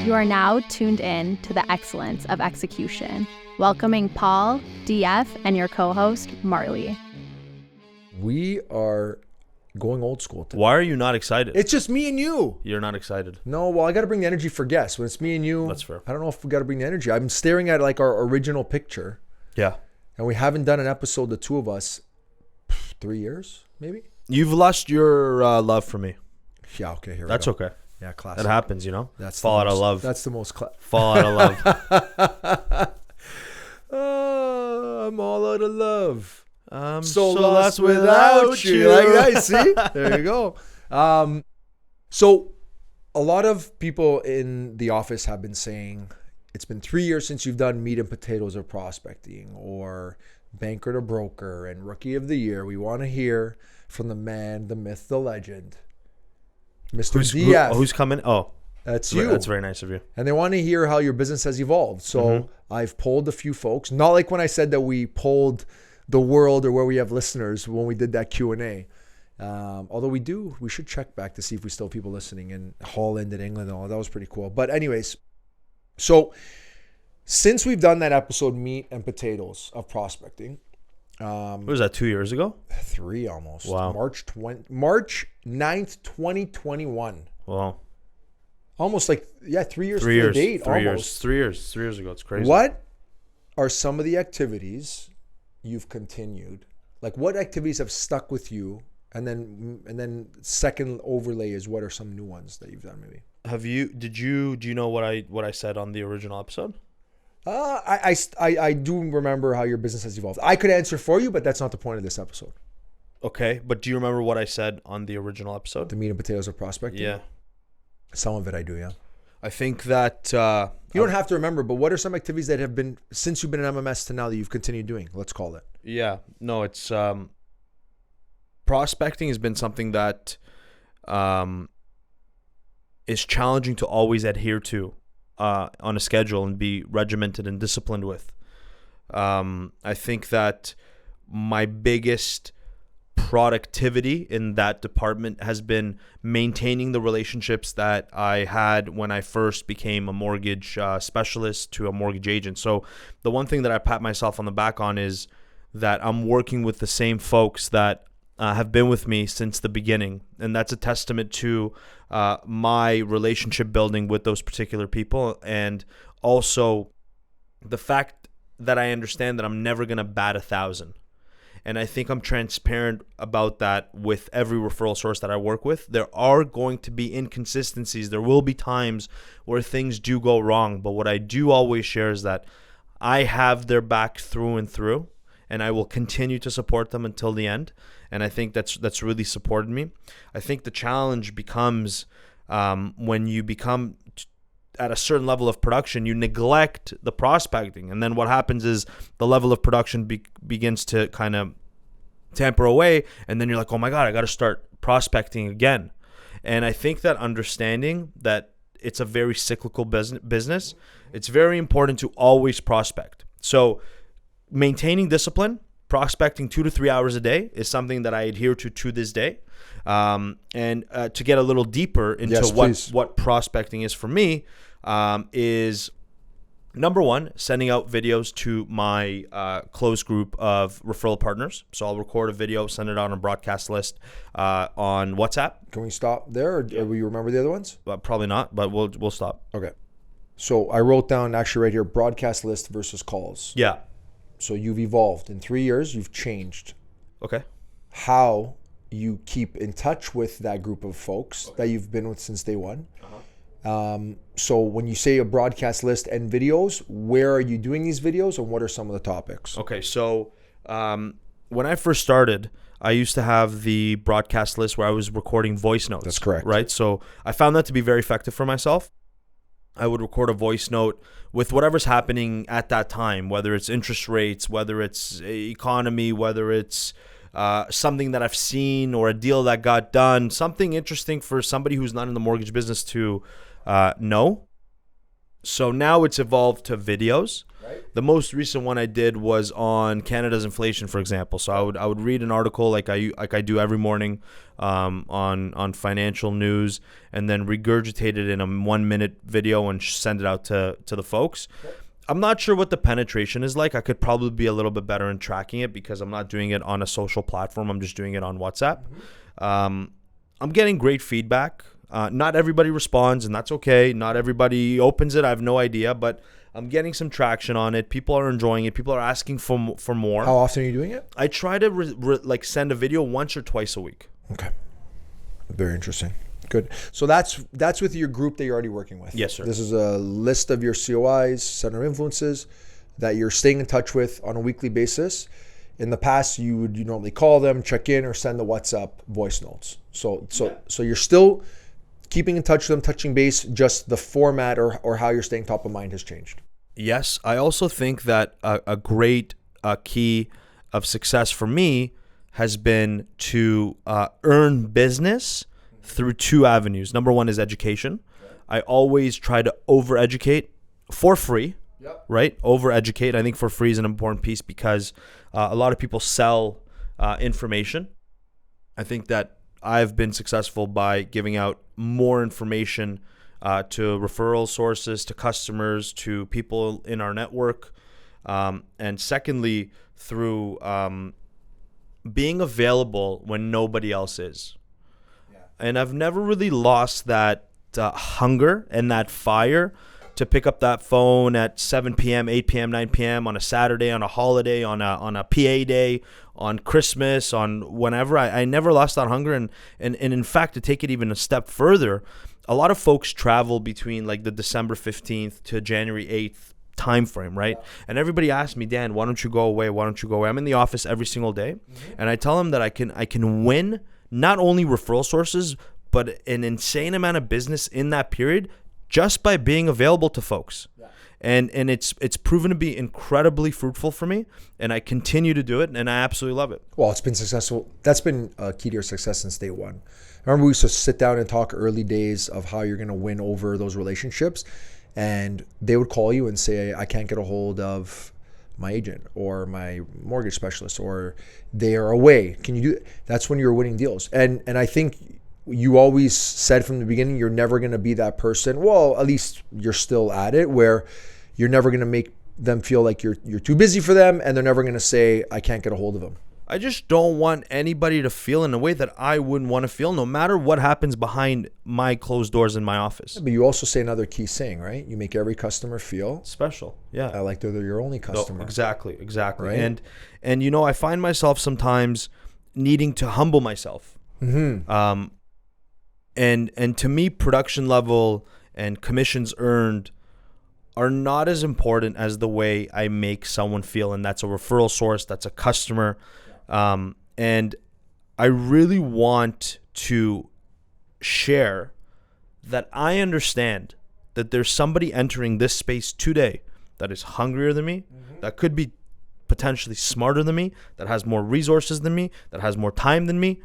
You are now tuned in to the excellence of execution, welcoming Paul, DF, and your co-host, Marley. We are going old school today. Why are you not excited? It's just me and you. You're not excited. No, well, I got to bring the energy for guests. When it's me and you, That's fair. I don't know if we got to bring the energy. I'm staring at like our original picture, Yeah. and we haven't done an episode, the two of us, 3 years, maybe? You've lost your love for me. Yeah, okay, here That's we go. okay. Yeah, classic. That happens, you know? That's Fall the out of most- love. That's the most... Fall out of love. Oh, I'm all out of love. I'm So lost without you. Like that, see? There you go. So a lot of people in the office have been saying, it's been 3 years since you've done meat and potatoes or prospecting or banker to broker and rookie of the year. We want to hear from the man, the myth, the legend, Mr. DF. Who's coming? Oh, That's you. That's very nice of you. And they want to hear how your business has evolved. So I've polled a few folks, not like when I said that we polled the world or where we have listeners when we did that Q&A. Although we should check back to see if we still have people listening in Holland and England and all. That was pretty cool. But anyways, so since we've done that episode, meat and potatoes of prospecting, What was that, 2 years ago? 3 almost. Wow. March 9th, 2021. Well, Almost like, 3 years 3 to years. the date. 3 almost. years. 3 years ago. It's crazy. What are some of the activities you've continued? Like what activities have stuck with you? And then second overlay is what are some new ones that you've done maybe? Do you know what I said on the original episode? I do remember how your business has evolved. I could answer for you, but that's not the point of this episode. Okay, but do you remember what I said on the original episode? The meat and potatoes of prospecting? Yeah. Some of it I do, yeah. I think that... You don't have to remember, but what are some activities that have been, since you've been in MMS to now, that you've continued doing? Let's call it. Yeah. No, it's... prospecting has been something that is challenging to always adhere to on a schedule and be regimented and disciplined with. I think that my biggest productivity in that department has been maintaining the relationships that I had when I first became a mortgage specialist to a mortgage agent. So the one thing that I pat myself on the back on is that I'm working with the same folks that have been with me since the beginning. And that's a testament to my relationship building with those particular people. And also the fact that I understand that I'm never going to bat 1,000. And I think I'm transparent about that with every referral source that I work with. There are going to be inconsistencies. There will be times where things do go wrong. But what I do always share is that I have their back through and through. And I will continue to support them until the end. And I think that's really supported me. I think the challenge becomes when you become at a certain level of production, you neglect the prospecting. And then what happens is the level of production begins to kind of tamper away. And then you're like, oh my God, I got to start prospecting again. And I think that understanding that it's a very cyclical business, it's very important to always prospect. So maintaining discipline, prospecting 2 to 3 hours a day is something that I adhere to this day. And to get a little deeper into what prospecting is for me, is number one, sending out videos to my closed group of referral partners. So I'll record a video, send it out on a broadcast list on WhatsApp. Can we stop there, or will you remember the other ones? Probably not, but we'll stop. Okay. So I wrote down actually right here, broadcast list versus calls. Yeah. So you've evolved. In 3 years, you've changed. Okay. How you keep in touch with that group of folks that you've been with since day one. So when you say a broadcast list and videos, where are you doing these videos and what are some of the topics? Okay, so when I first started, I used to have the broadcast list where I was recording voice notes. That's correct. Right? So I found that to be very effective for myself. I would record a voice note with whatever's happening at that time, whether it's interest rates, whether it's economy, whether it's something that I've seen or a deal that got done, something interesting for somebody who's not in the mortgage business to know. So now it's evolved to videos. Right. The most recent one I did was on Canada's inflation, for example. So I would read an article like I do every morning on financial news, and then regurgitate it in a 1-minute video and send it out to the folks. Okay. I'm not sure what the penetration is like. I could probably be a little bit better in tracking it because I'm not doing it on a social platform. I'm just doing it on WhatsApp. Mm-hmm. I'm getting great feedback. Not everybody responds, and that's okay. Not everybody opens it. I have no idea, but I'm getting some traction on it. People are enjoying it. People are asking for more. How often are you doing it? I try to send a video once or twice a week. Okay. Very interesting. Good. So that's with your group that you're already working with. Yes, sir. This is a list of your COIs, center of influences, that you're staying in touch with on a weekly basis. In the past, you normally call them, check in, or send the WhatsApp voice notes. So you're still keeping in touch with them, touching base, just the format or how you're staying top of mind has changed. Yes. I also think that a great key of success for me has been to earn business through 2 avenues. Number one is education. I always try to over-educate for free. Yep. Right? Over-educate. I think for free is an important piece because a lot of people sell information. I think that I've been successful by giving out more information to referral sources, to customers, to people in our network. And secondly, through being available when nobody else is. Yeah. And I've never really lost that hunger and that fire to pick up that phone at 7 p.m., 8 p.m., 9 p.m. on a Saturday, on a holiday, on a PA day, on Christmas, on whenever. I never lost that hunger. And in fact, to take it even a step further, a lot of folks travel between like the December 15th to January 8th time frame, right? Yeah. And everybody asks me, Dan, why don't you go away? Why don't you go away? I'm in the office every single day. Mm-hmm. And I tell them that I can win not only referral sources, but an insane amount of business in that period just by being available to folks. Yeah. And it's proven to be incredibly fruitful for me, and I continue to do it, and I absolutely love it. Well, it's been successful. That's been key to your success since day one. I remember we used to sit down and talk early days of how you're going to win over those relationships, and they would call you and say, I can't get a hold of my agent or my mortgage specialist, or they are away. Can you do it? That's when you're winning deals. And I think you always said from the beginning, you're never going to be that person. Well, at least you're still at it, where you're never going to make them feel like you're too busy for them, and they're never going to say, I can't get a hold of them. I just don't want anybody to feel in a way that I wouldn't want to feel, no matter what happens behind my closed doors in my office. But you also say another key saying, right? You make every customer feel special. Yeah. Like they're your only customer. No, exactly. Right? And I find myself sometimes needing to humble myself. Mm-hmm. And to me, production level and commissions earned are not as important as the way I make someone feel, and that's a referral source, that's a customer. And I really want to share that I understand that there's somebody entering this space today that is hungrier than me, that could be potentially smarter than me, that has more resources than me, that has more time than me.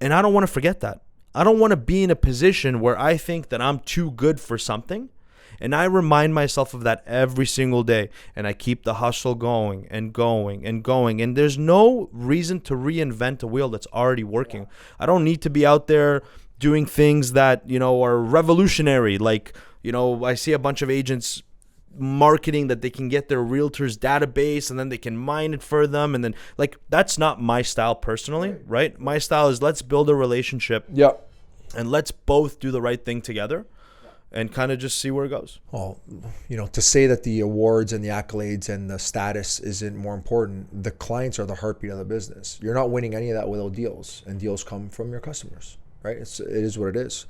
And I don't want to forget that. I don't want to be in a position where I think that I'm too good for something. And I remind myself of that every single day. And I keep the hustle going and going and going. And there's no reason to reinvent a wheel that's already working. I don't need to be out there doing things that, are revolutionary. Like, I see a bunch of agents marketing that they can get their realtor's database and then they can mine it for them. And then, that's not my style personally, right? My style is let's build a relationship. Yep. And let's both do the right thing together. And kind of just see where it goes. Well, to say that the awards and the accolades and the status isn't more important, the clients are the heartbeat of the business. You're not winning any of that without deals, and deals come from your customers, right? It is what it is.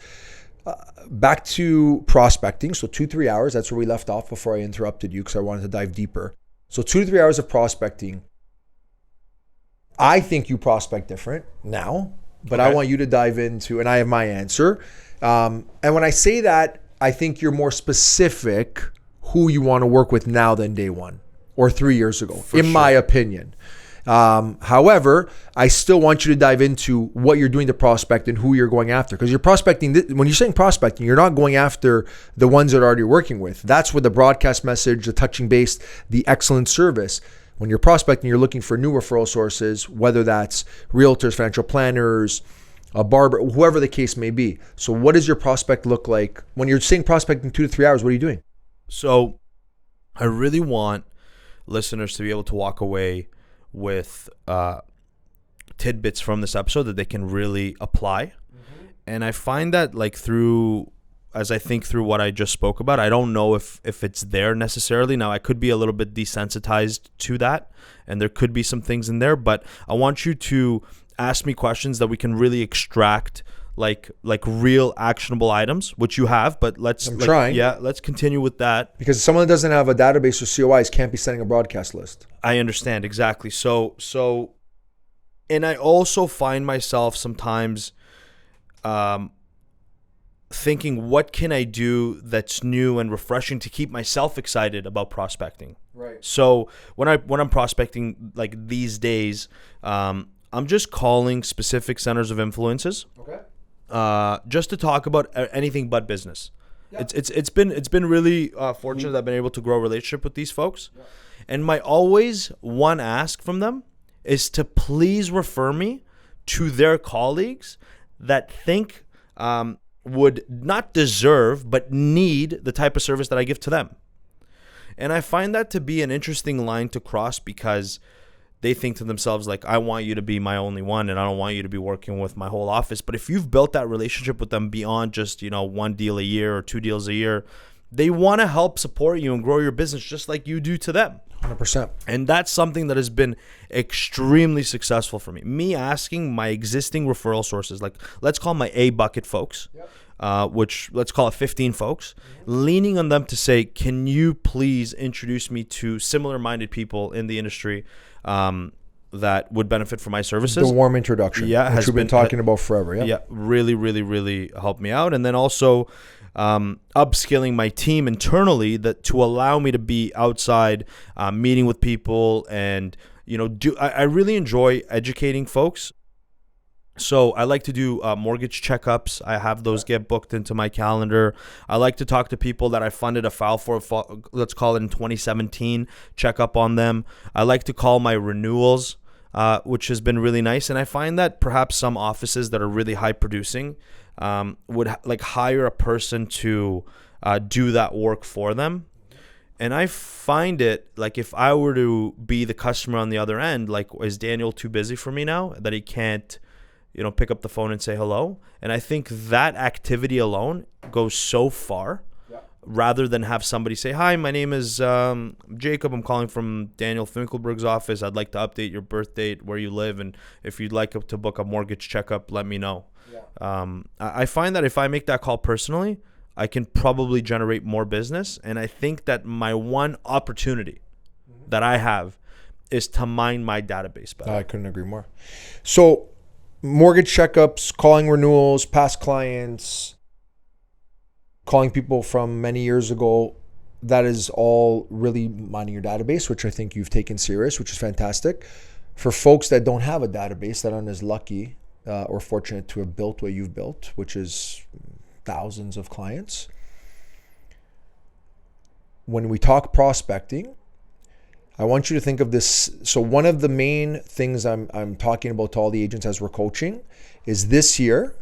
Back to prospecting. So 2-3 hours, that's where we left off before I interrupted you because I wanted to dive deeper. So 2 to 3 hours of prospecting. I think you prospect different now, but okay. I want you to dive into, and I have my answer. And when I say that, I think you're more specific who you want to work with now than day one or 3 years ago, in my opinion. However, I still want you to dive into what you're doing to prospect and who you're going after. Because you're prospecting, when you're saying prospecting, you're not going after the ones that are already working with. That's where the broadcast message, the touching base, the excellent service. When you're prospecting, you're looking for new referral sources, whether that's realtors, financial planners, a barber, whoever the case may be. So what does your prospect look like? When you're saying prospecting 2 to 3 hours, what are you doing? So I really want listeners to be able to walk away with tidbits from this episode that they can really apply. Mm-hmm. And I find that as I think through what I just spoke about, I don't know if it's there necessarily. Now, I could be a little bit desensitized to that, and there could be some things in there, but I want you to ask me questions that we can really extract like real actionable items, which you have, but let's trying. Yeah, let's continue with that. Because someone that doesn't have a database or COIs can't be sending a broadcast list. I understand exactly. So and I also find myself sometimes thinking, what can I do that's new and refreshing to keep myself excited about prospecting? Right. So when I'm prospecting like these days, I'm just calling specific centers of influences. Okay. Just to talk about anything but business. Yeah. It's been really fortunate that I've been able to grow a relationship with these folks. Yeah. And my always one ask from them is to please refer me to their colleagues that think would not deserve but need the type of service that I give to them. And I find that to be an interesting line to cross, because they think to themselves, like, I want you to be my only one and I don't want you to be working with my whole office. But if you've built that relationship with them beyond just, one deal a year or 2 deals a year, they want to help support you and grow your business just like you do to them. 100%. And that's something that has been extremely successful for me. Me asking my existing referral sources, like let's call my A bucket folks, which let's call it 15 folks, leaning on them to say, can you please introduce me to similar-minded people in the industry that would benefit from my services? The warm introduction, which we've been talking about forever. Yeah, really, really, really helped me out. And then also upskilling my team internally to allow me to be outside, meeting with people, and I really enjoy educating folks. So I like to do mortgage checkups. I have those get booked into my calendar. I like to talk to people that I funded a file for, let's call it in 2017, check up on them. I like to call my renewals, which has been really nice. And I find that perhaps some offices that are really high producing would hire a person to do that work for them. And I find it like, if I were to be the customer on the other end, like, is Daniel too busy for me now that he can't pick up the phone and say hello? And I think that activity alone goes so far, rather than have somebody say, hi, my name is Jacob. I'm calling from Daniel Finkelberg's office. I'd like to update your birth date, where you live, and if you'd like to book a mortgage checkup, let me know. I find that if I make that call personally, I can probably generate more business. And I think that my one opportunity that I have is to mine my database better. I couldn't agree more. So mortgage checkups, calling renewals, past clients, calling people from many years ago, that is all really mining your database, which I think you've taken serious, which is fantastic. For folks that don't have a database, that aren't as lucky or fortunate to have built what you've built, which is thousands of clients. When we talk prospecting, I want you to think of this. So one of the main things I'm talking about to all the agents as we're coaching is, this year,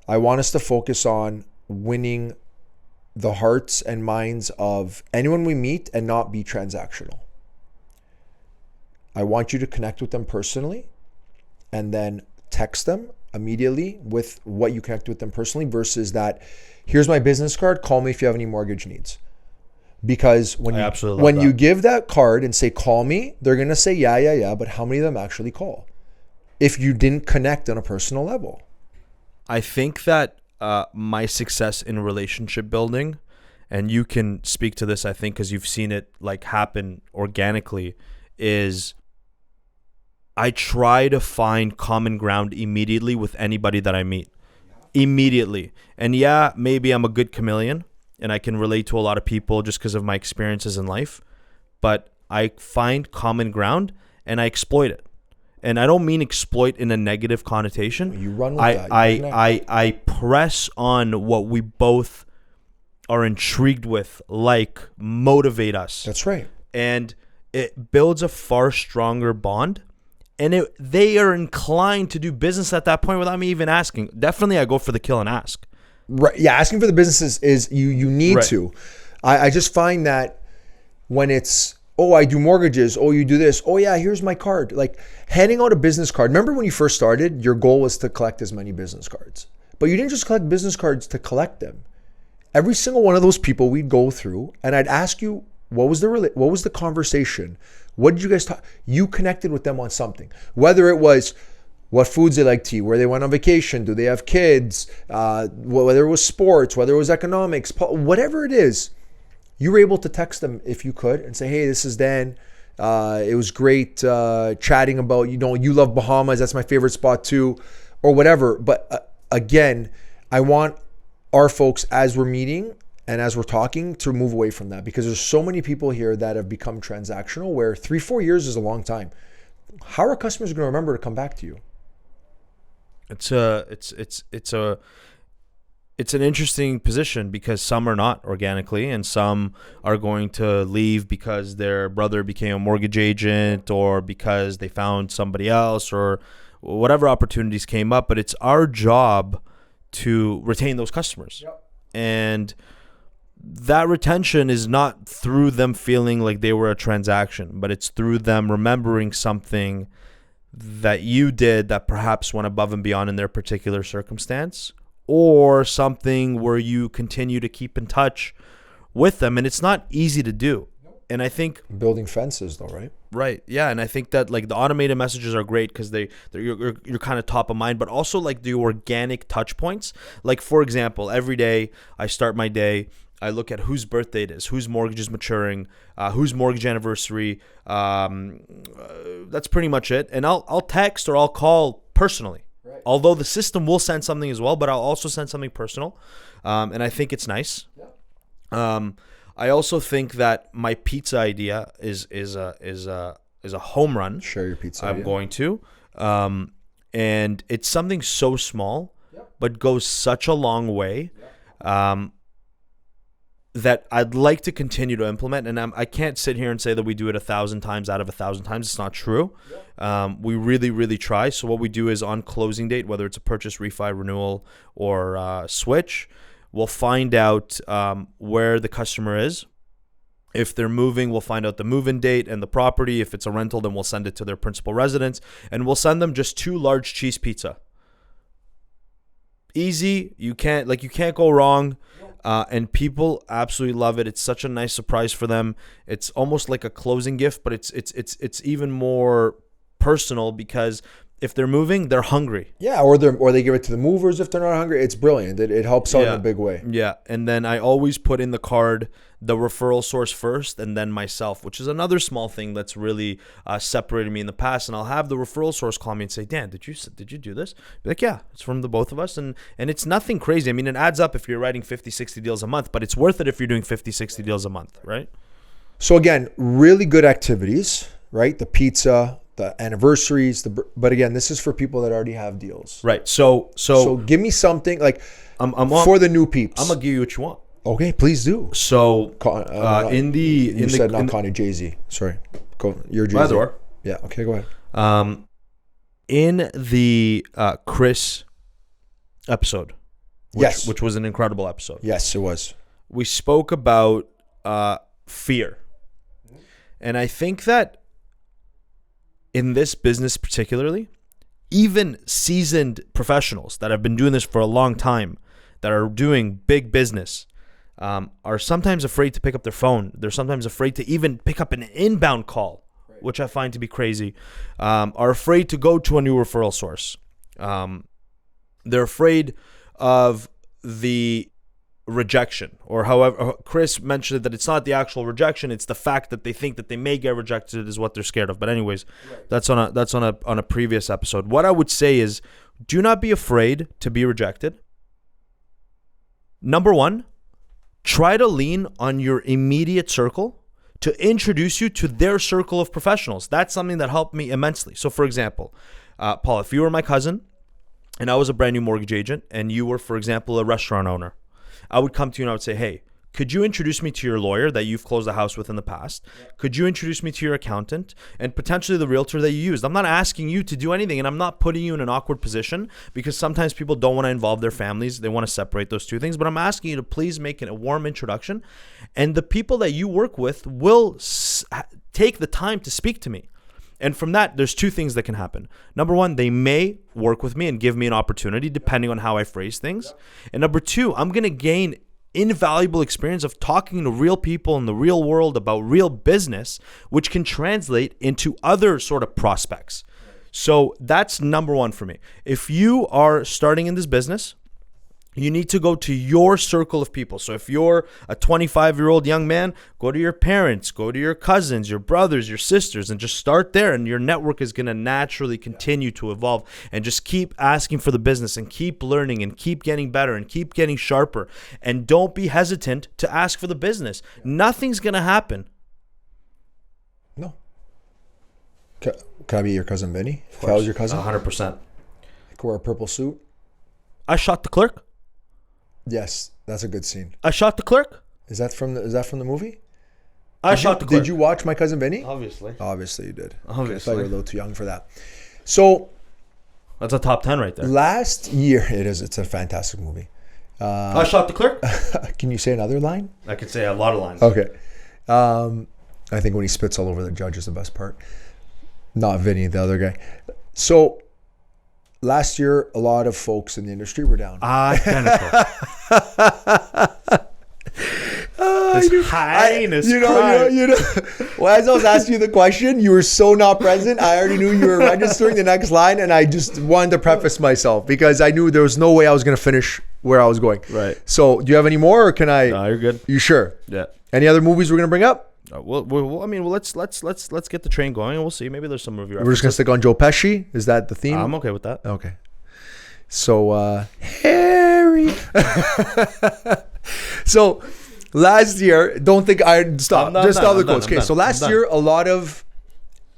I want us to focus on winning the hearts and minds of anyone we meet and not be transactional. I want you to connect with them personally and then text them immediately with what you connect with them personally, versus that, here's my business card, call me if you have any mortgage needs. Because when you give that card and say, call me, they're going to say, yeah, but how many of them actually call if you didn't connect on a personal level? I think that my success in relationship building, and you can speak to this, I think, because you've seen it happen organically, is I try to find common ground immediately with anybody that I meet. Immediately. And yeah, maybe I'm a good chameleon and I can relate to a lot of people just because of my experiences in life, but I find common ground and I exploit it. And I don't mean exploit in a negative connotation. You run with that. I press on what we both are intrigued with, like motivate us. That's right. And it builds a far stronger bond. And they are inclined to do business at that point without me even asking. Definitely I go for the kill and ask. Right. Yeah, asking for the businesses is you need Right. to. I just find that when it's, oh, I do mortgages. Oh, you do this. Oh, yeah, here's my card. Like handing out a business card. Remember when you first started, your goal was to collect as many business cards. But you didn't just collect business cards to collect them. Every single one of those people we'd go through and I'd ask you, what was the conversation? What did you guys talk? You connected with them on something. Whether it was what foods they like to eat, where they went on vacation, do they have kids, whether it was sports, whether it was economics, whatever it is, you were able to text them if you could and say, hey, this is Dan. It was great chatting about, you love Bahamas. That's my favorite spot too, or whatever. But again, I want our folks, as we're meeting and as we're talking, to move away from that, because there's so many people here that have become transactional where 3-4 years is a long time. How are customers going to remember to come back to you? It's an interesting position because some are not organically and some are going to leave because their brother became a mortgage agent or because they found somebody else or whatever opportunities came up. But it's our job to retain those customers. Yep. And that retention is not through them feeling like they were a transaction, but it's through them remembering something that you did that perhaps went above and beyond in their particular circumstance, or something where you continue to keep in touch with them. And it's not easy to do. And I think Building fences though, right? right, yeah, and I think that like the automated messages are great because you're kind of top of mind, but also like the organic touch points. Like for example, every day I start my day, I look at whose birthday it is, whose mortgage is maturing, whose mortgage anniversary. That's pretty much it. And I'll text or I'll call personally. Right. Although the system will send something as well, but I'll also send something personal, and I think it's nice. Yeah. I also think that my pizza idea is a home run. Share your pizza. I'm going to, and it's something so small, but goes such a long way. That I'd like to continue to implement. And I can't sit here and say that we do it 1,000 times out of 1,000 times. It's not true. We really, really try. So what we do is on closing date, whether it's a purchase, refi, renewal, or switch, we'll find out where the customer is. If they're moving, we'll find out the move-in date and the property. If it's a rental, then we'll send it to their principal residence. And we'll send them just 2 large cheese pizza. Easy. You can't go wrong. And people absolutely love it. It's such a nice surprise for them. It's almost like a closing gift, but it's even more personal because if they're moving, they're hungry. Yeah, or they give it to the movers if they're not hungry. It's brilliant. It helps out in a big way. Yeah, and then I always put in the card the referral source first and then myself, which is another small thing that's really separated me in the past. And I'll have the referral source call me and say, Dan, did you do this? Be like, yeah, it's from the both of us. And it's nothing crazy. I mean, it adds up if you're writing 50, 60 deals a month, but it's worth it if you're doing 50, 60 deals a month, right? So again, really good activities, right? The pizza, the anniversaries, but again, this is for people that already have deals. Right. So give me something like for the new peeps. I'm gonna give you what you want. Okay, please do. So you said not Connie, Jay-Z. Sorry, go. You're Jay-Z. Yeah. Okay, go ahead. In the Chris episode, which was an incredible episode. Yes, it was. We spoke about fear, and I think that in this business particularly, even seasoned professionals that have been doing this for a long time, that are doing big business, are sometimes afraid to pick up their phone. They're sometimes afraid to even pick up an inbound call, which I find to be crazy. Are afraid to go to a new referral source. They're afraid of the rejection, or however Chris mentioned that it's not the actual rejection, it's the fact that they think that they may get rejected is what they're scared of. But anyways, that's on a previous episode. What I would say is, do not be afraid to be rejected. Number one, try to lean on your immediate circle to introduce you to their circle of professionals. That's something that helped me immensely. So for example, Paul, if you were my cousin and I was a brand new mortgage agent and you were, for example, a restaurant owner, I would come to you and I would say, hey, could you introduce me to your lawyer that you've closed a house with in the past? Yeah. Could you introduce me to your accountant and potentially the realtor that you used? I'm not asking you to do anything, and I'm not putting you in an awkward position because sometimes people don't want to involve their families. They want to separate those two things. But I'm asking you to please make a warm introduction, and the people that you work with will take the time to speak to me. And from that, there's two things that can happen. Number one, they may work with me and give me an opportunity depending on how I phrase things. And number two, I'm going to gain invaluable experience of talking to real people in the real world about real business, which can translate into other sort of prospects. So that's number one for me. If you are starting in this business, you need to go to your circle of people. So if you're a 25-year-old young man, go to your parents, go to your cousins, your brothers, your sisters, and just start there. And your network is going to naturally continue to evolve, and just keep asking for the business and keep learning and keep getting better and keep getting sharper. And don't be hesitant to ask for the business. Nothing's going to happen. No. Can I be your cousin Benny? If I was your cousin? 100%. Like wear a purple suit? I shot the clerk. Yes, that's a good scene. I shot the clerk. Is that from the movie? I shot the clerk. Did you watch My Cousin Vinny? Obviously. Obviously you did. Obviously. I thought you were a little too young for that. So that's a top 10 right there. Last year, it is. It's a fantastic movie. I shot the clerk. Can you say another line? I could say a lot of lines. Okay. I think when he spits all over the judge is the best part. Not Vinny, the other guy. So last year, a lot of folks in the industry were down. Identical. This heinous crime. Well, as I was asking you the question, you were so not present. I already knew you were registering the next line, and I just wanted to preface myself because I knew there was no way I was going to finish where I was going. Right. So, do you have any more, or can I? No, you're good. You sure? Yeah. Any other movies we're going to bring up? Let's get the train going, and we'll see. Maybe there's some review. We're just going to stick on Joe Pesci. Is that the theme? I'm okay with that. Okay. So, Harry. So, last year, don't think I stop. Just stop the quotes. Okay, so last year, a lot of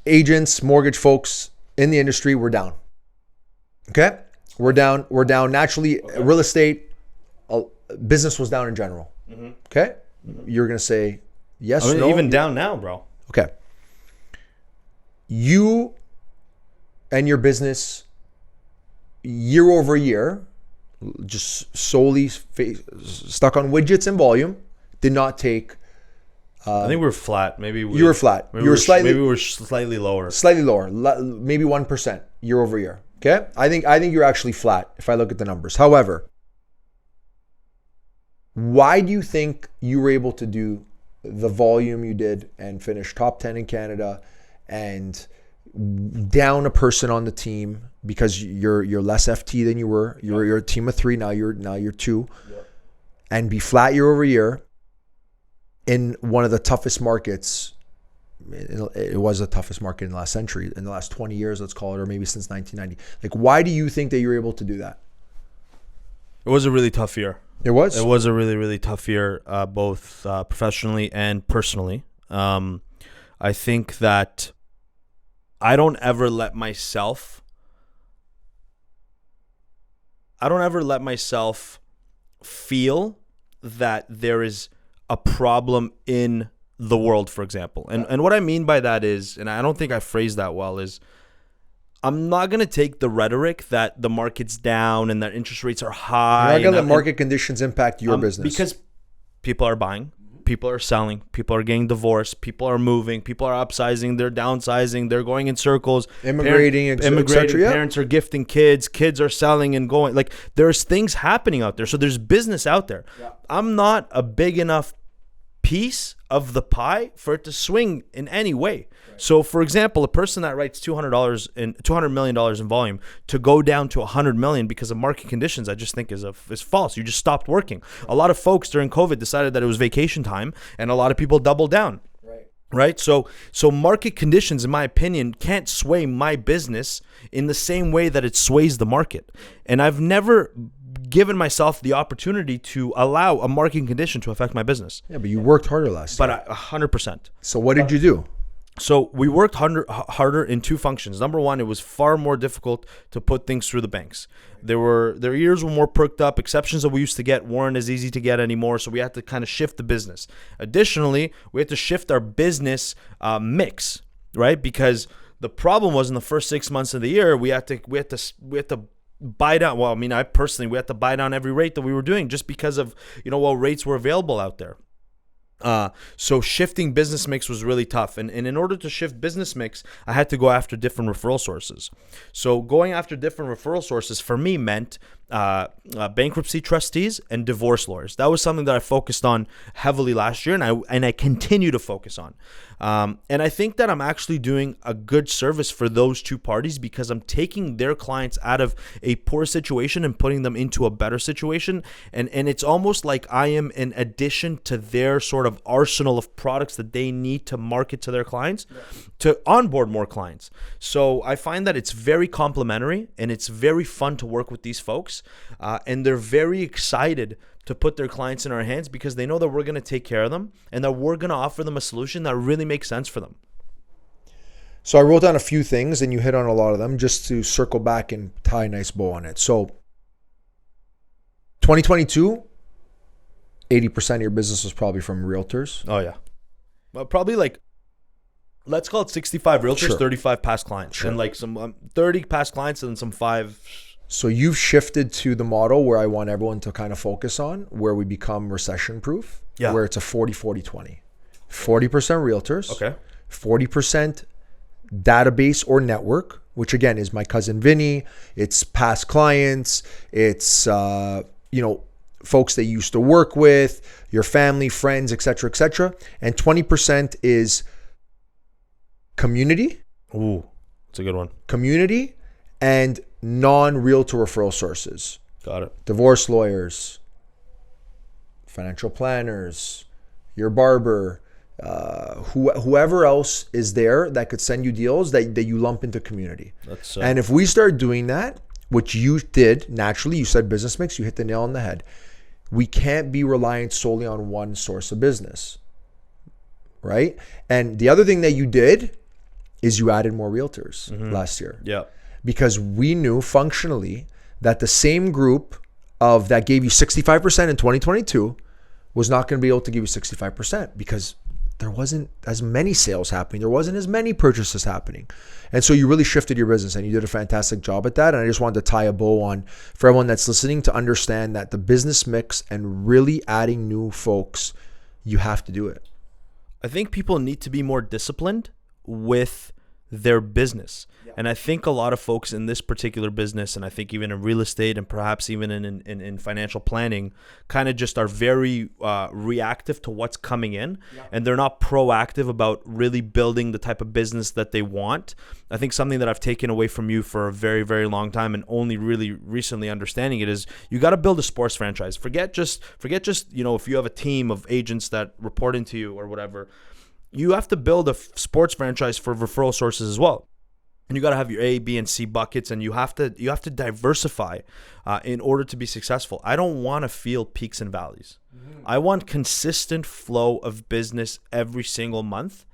agents, mortgage folks in the industry were down. Okay, we're down. Naturally, okay. Real estate, business was down in general. Mm-hmm. Okay, you're gonna say yes. I mean, no. Even down now, bro. Okay, you and your business year over year, just solely stuck on widgets and volume, did not take. I think we were flat. Maybe you were flat. Maybe we were slightly lower. Slightly lower, maybe 1% year over year. Okay, I think you're actually flat if I look at the numbers. However, why do you think you were able to do the volume you did and finish top 10 in Canada and down a person on the team because you're less FT than you were? You're a team of 3 now. You're 2, and be flat year over year in one of the toughest markets. It was the toughest market in the last century, in the last 20 years, let's call it, or maybe since 1990. Like, why do you think that you're able to do that? It was a really tough year. It was? It was a really, really tough year, both professionally and personally. I think that I don't ever let myself feel that there is a problem in the world, for example. And what I mean by that is, and I don't think I phrased that well, is I'm not going to take the rhetoric that the market's down and that interest rates are high. You're not going to let market conditions impact your business. Because people are buying, people are selling, people are getting divorced, people are moving, people are upsizing, they're downsizing, they're going in circles. Immigrating, parents are gifting kids are selling and going. Like, there's things happening out there. So there's business out there. Yeah. I'm not a big enough piece of the pie for it to swing in any way. Right. So, for example, a person that writes $200 million in volume to go down to $100 million because of market conditions, I just think is false. You just stopped working. A lot of folks during COVID decided that it was vacation time, and a lot of people doubled down. Right. So market conditions, in my opinion, can't sway my business in the same way that it sways the market. And I've never given myself the opportunity to allow a market condition to affect my business. Yeah, but you worked harder last year. But 100%. So what did you do? So we worked harder in two functions. Number one, it was far more difficult to put things through the banks. Their ears were more perked up. Exceptions that we used to get weren't as easy to get anymore. So we had to kind of shift the business. Additionally, we had to shift our business mix, right? Because the problem was in the first 6 months of the year, we had to buy down. Well, I mean, we had to buy down every rate that we were doing just because of, what rates were available out there. So shifting business mix was really tough. And in order to shift business mix, I had to go after different referral sources. So going after different referral sources for me meant bankruptcy trustees and divorce lawyers. That was something that I focused on heavily last year, and I continue to focus on. And I think that I'm actually doing a good service for those two parties because I'm taking their clients out of a poor situation and putting them into a better situation. And it's almost like I am an addition to their sort of arsenal of products that they need to market to their clients, to onboard more clients. So I find that it's very complementary and it's very fun to work with these folks. And they're very excited to put their clients in our hands because they know that we're going to take care of them and that we're going to offer them a solution that really makes sense for them. So I wrote down a few things and you hit on a lot of them just to circle back and tie a nice bow on it. So 2022, 80% of your business was probably from realtors. Oh, yeah. Well, probably let's call it 65 realtors, Sure. 35 past clients. Sure. And some 30 past clients and some 5. So you've shifted to the model where I want everyone to kind of focus on, where we become recession proof, where it's a 40-40-20. 40% realtors, Okay. 40% database or network, which again is my cousin Vinny, it's past clients, it's folks that you used to work with, your family, friends, etc., etc. And 20% is community. Ooh, that's a good one. Community and non-realtor referral sources. Got it. Divorce lawyers, financial planners, your barber, whoever else is there that could send you deals that you lump into community. And if we start doing that, which you did naturally, you said business mix, you hit the nail on the head. We can't be reliant solely on one source of business, right? And the other thing that you did is you added more realtors last year. Yeah. Because we knew functionally that the same group of that gave you 65% in 2022 was not going to be able to give you 65% because there wasn't as many sales happening. There wasn't as many purchases happening. And so you really shifted your business and you did a fantastic job at that. And I just wanted to tie a bow on for everyone that's listening to understand that the business mix and really adding new folks, you have to do it. I think people need to be more disciplined with their business. And I think a lot of folks in this particular business, and I think even in real estate and perhaps even in financial planning, kind of just are very reactive to what's coming in. And they're not proactive about really building the type of business that they want. I think something that I've taken away from you for a very, very long time and only really recently understanding it is you got to build a sports franchise. Forget just, if you have a team of agents that report into you or whatever, you have to build a sports franchise for referral sources as well. And you got to have your A, B, and C buckets, and you have to diversify in order to be successful. I don't want to feel peaks and valleys. I want consistent flow of business every single month.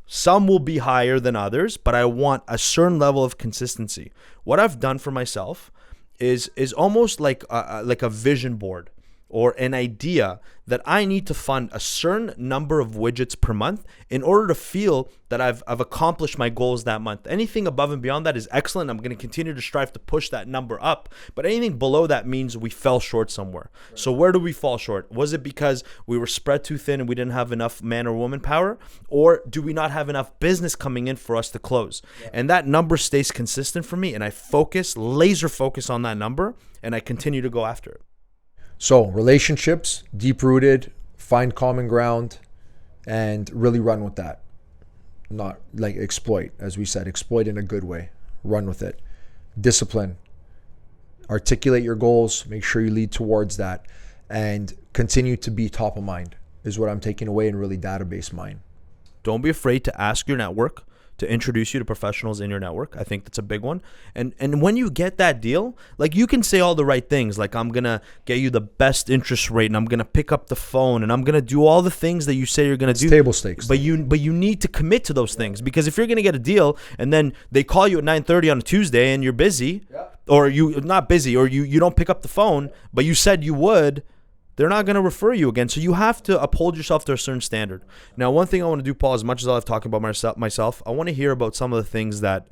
Some will be higher than others, but I want a certain level of consistency. What I've done for myself is almost like a vision board or an idea that I need to fund a certain number of widgets per month in order to feel that I've accomplished my goals that month. Anything above and beyond that is excellent. I'm going to continue to strive to push that number up, but anything below that means we fell short somewhere. Right. So where do we fall short? Was it because we were spread too thin and we didn't have enough man or woman power? Or do we not have enough business coming in for us to close? Yeah. And that number stays consistent for me, and I laser focus on that number, and I continue to go after it. So relationships, deep-rooted, find common ground, and really run with that. Not like exploit, as we said, exploit in a good way. Run with it. Discipline. Articulate your goals. Make sure you lead towards that. And continue to be top of mind is what I'm taking away and really database mine. Don't be afraid to ask your network to introduce you to professionals in your network. I think that's a big one. And when you get that deal, like, you can say all the right things, like, I'm going to get you the best interest rate, and I'm going to pick up the phone, and I'm going to do all the things that you say you're going to do. Table stakes. But you need to commit to those things, because if you're going to get a deal and then they call you at 9:30 on a Tuesday and you're busy, or you're not busy, or you don't pick up the phone, but you said you would, they're not going to refer you again. So you have to uphold yourself to a certain standard. Now, one thing I want to do, Paul, as much as I love talking about myself, I want to hear about some of the things that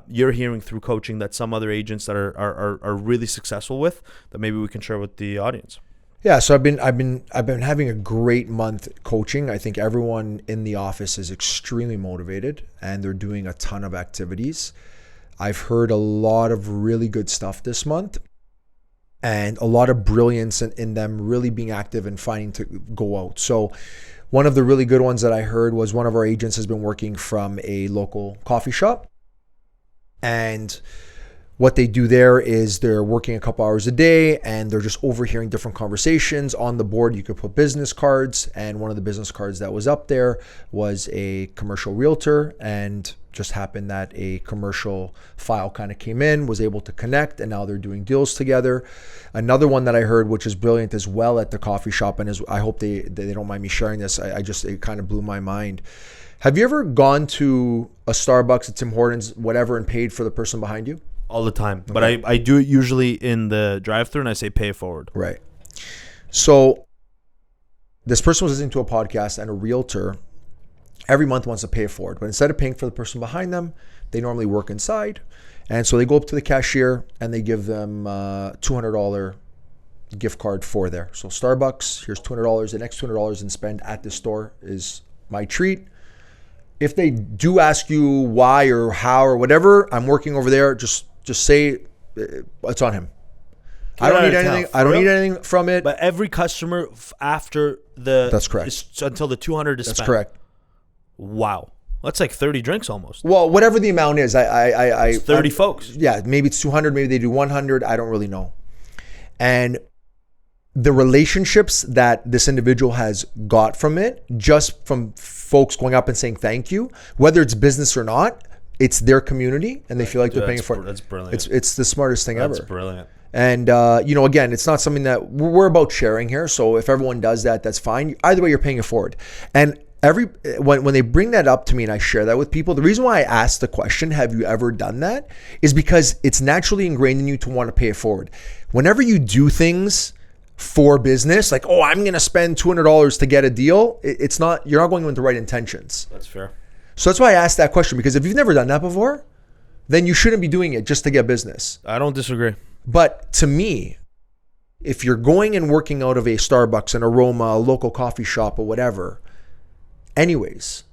you're hearing through coaching that some other agents that are really successful with, that maybe we can share with the audience. Yeah, so I've been having a great month coaching. I think everyone in the office is extremely motivated, and they're doing a ton of activities. I've heard a lot of really good stuff this month, and a lot of brilliance in them really being active and finding to go out. So one of the really good ones that I heard was one of our agents has been working from a local coffee shop. And what they do there is they're working a couple hours a day, and they're just overhearing different conversations. On the board, you could put business cards, and one of the business cards that was up there was a commercial realtor, and just happened that a commercial file kind of came in, was able to connect, and now they're doing deals together. Another one that I heard, which is brilliant as well at the coffee shop, and I hope they don't mind me sharing this. It kind of blew my mind. Have you ever gone to a Starbucks, a Tim Hortons, whatever, and paid for the person behind you? All the time. But I do it usually in the drive-thru, and I say pay forward. Right. So this person was listening to a podcast, and a realtor every month wants to pay it forward. But instead of paying for the person behind them, they normally work inside. And so they go up to the cashier and they give them a $200 gift card for there. So Starbucks, here's $200. The next $200 and spend at the store is my treat. If they do ask you why or how or whatever, I'm working over there, just say it's on him. I don't need anything. I don't need anything from it. But every customer after the That's correct. Until the 200 is spent. That's correct. Wow, that's like 30 drinks almost. Well, whatever the amount is, it's 30 folks. Yeah, maybe it's 200, maybe they do 100. I don't really know. And the relationships that this individual has got from it, just from folks going up and saying thank you, whether it's business or not, it's their community, and they feel like they're paying for it. That's brilliant. It's the smartest thing ever. That's brilliant. And, again, it's not something that we're about sharing here. So if everyone does that, that's fine. Either way, you're paying it forward. And when they bring that up to me and I share that with people, the reason why I ask the question, have you ever done that, is because it's naturally ingrained in you to want to pay it forward. Whenever you do things for business, like, I'm going to spend $200 to get a deal, you're not going with the right intentions. That's fair. So that's why I asked that question, because if you've never done that before, then you shouldn't be doing it just to get business. I don't disagree. But to me, if you're going and working out of a Starbucks, an Aroma, a local coffee shop, or whatever, anyways,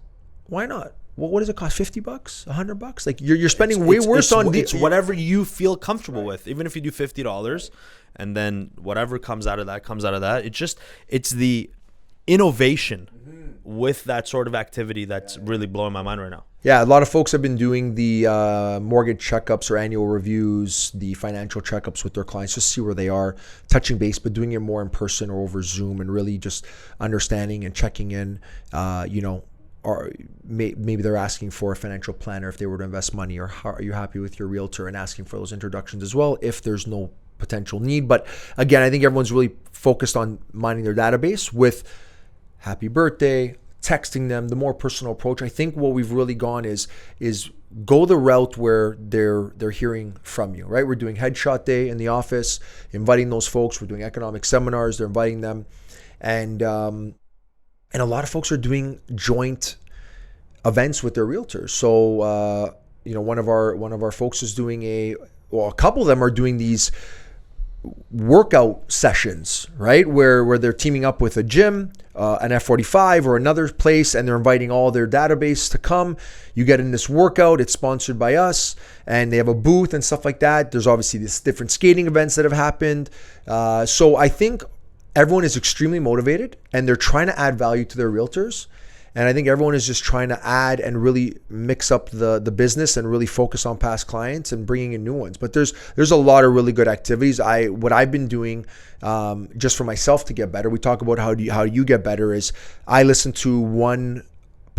why not? Well, what does it cost? $50? $100? Like you're spending way worse on it's whatever you feel comfortable with. Even if you do $50 and then whatever comes out of that. It's the innovation with that sort of activity that's really blowing my mind right now. Yeah, a lot of folks have been doing the mortgage checkups or annual reviews, the financial checkups with their clients, just see where they are, touching base, but doing it more in person or over Zoom, and really just understanding and checking in, or maybe they're asking for a financial planner if they were to invest money, or how are you happy with your realtor, and asking for those introductions as well if there's no potential need. But again, I think everyone's really focused on minding their database with happy birthday, texting them, the more personal approach. I think what we've really gone is go the route where they're hearing from you, right? We're doing headshot day in the office, inviting those folks. We're doing economic seminars, they're inviting them. And a lot of folks are doing joint events with their realtors. So, one of our folks is doing a couple of them are doing these workout sessions, right? Where they're teaming up with a gym, an F45 or another place, and they're inviting all their database to come. You get in this workout, it's sponsored by us, and they have a booth and stuff like that. There's obviously this different skating events that have happened. So I think everyone is extremely motivated, and they're trying to add value to their realtors. And I think everyone is just trying to add and really mix up the business and really focus on past clients and bringing in new ones. But there's a lot of really good activities. What I've been doing just for myself to get better, we talk about how do you get better, is I listen to one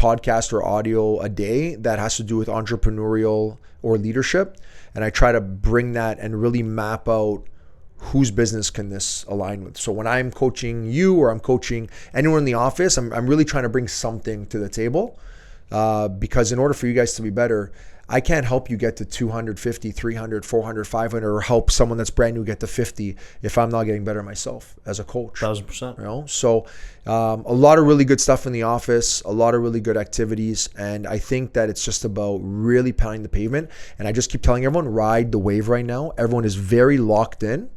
podcast or audio a day that has to do with entrepreneurial or leadership. And I try to bring that and really map out whose business can this align with. So when I'm coaching you or I'm coaching anyone in the office, I'm really trying to bring something to the table, because in order for you guys to be better, I can't help you get to 250, 300, 400, 500, or help someone that's brand new get to 50 if I'm not getting better myself as a coach. 1,000%. You know, so a lot of really good stuff in the office, a lot of really good activities, and I think that it's just about really pounding the pavement. And I just keep telling everyone, ride the wave right now. Everyone is very locked in,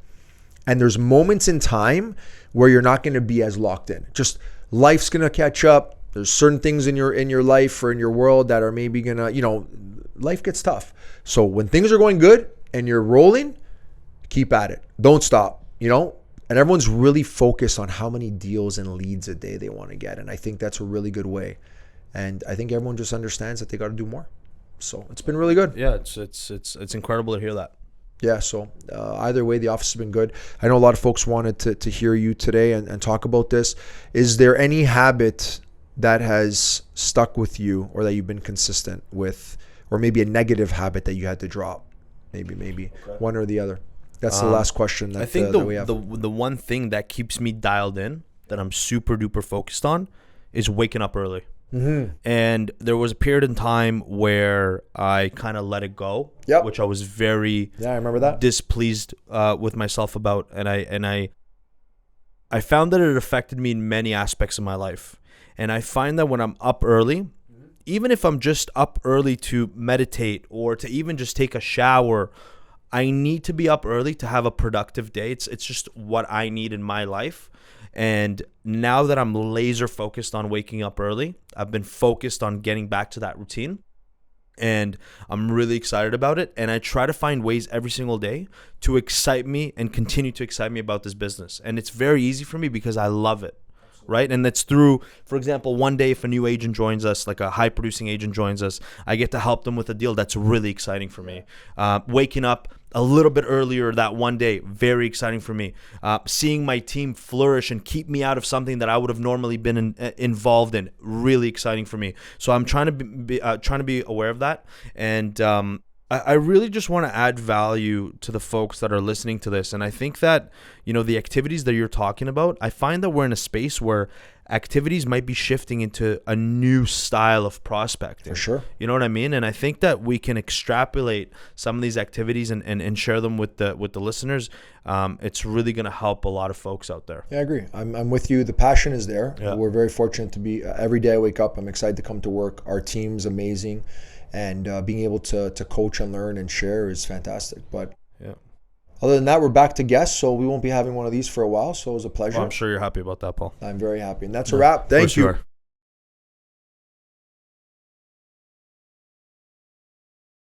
and there's moments in time where you're not going to be as locked in. Just life's going to catch up. There's certain things in your life or in your world that are maybe going to, life gets tough. So when things are going good and you're rolling, keep at it. Don't stop, And everyone's really focused on how many deals and leads a day they want to get. And I think that's a really good way. And I think everyone just understands that they got to do more. So it's been really good. Yeah, it's incredible to hear that. Yeah, so either way, the office has been good. I know a lot of folks wanted to hear you today and talk about this. Is there any habit that has stuck with you or that you've been consistent with, or maybe a negative habit that you had to drop? Maybe okay. One or the other. That's the last question that, I think that we have. the one thing that keeps me dialed in, that I'm super duper focused on, is waking up early. Mm-hmm. And there was a period in time where I kind of let it go, which I was very I remember that. displeased with myself about, and I found that it affected me in many aspects of my life. And I find that when I'm up early, even if I'm just up early to meditate or to even just take a shower, I need to be up early to have a productive day. It's just what I need in my life. And now that I'm laser focused on waking up early, I've been focused on getting back to that routine. And I'm really excited about it. And I try to find ways every single day to excite me and continue to excite me about this business. And it's very easy for me because I love it. Right. And that's through, for example, one day if a new agent joins us, like a high producing agent joins us, I get to help them with a deal. That's really exciting for me. Waking up a little bit earlier that one day, very exciting for me. Seeing my team flourish and keep me out of something that I would have normally been involved in, really exciting for me. So I'm trying to be aware of that. And I really just want to add value to the folks that are listening to this. And I think that, the activities that you're talking about, I find that we're in a space where activities might be shifting into a new style of prospecting. For sure. You know what I mean? And I think that we can extrapolate some of these activities and share them with the listeners. It's really going to help a lot of folks out there. Yeah, I agree. I'm with you. The passion is there. Yeah. We're very fortunate to be, every day I wake up, I'm excited to come to work. Our team's amazing. And being able to coach and learn and share is fantastic. But other than that, we're back to guests, so we won't be having one of these for a while. So it was a pleasure. Well, I'm sure you're happy about that, Paul. I'm very happy. And that's a wrap. Thank you.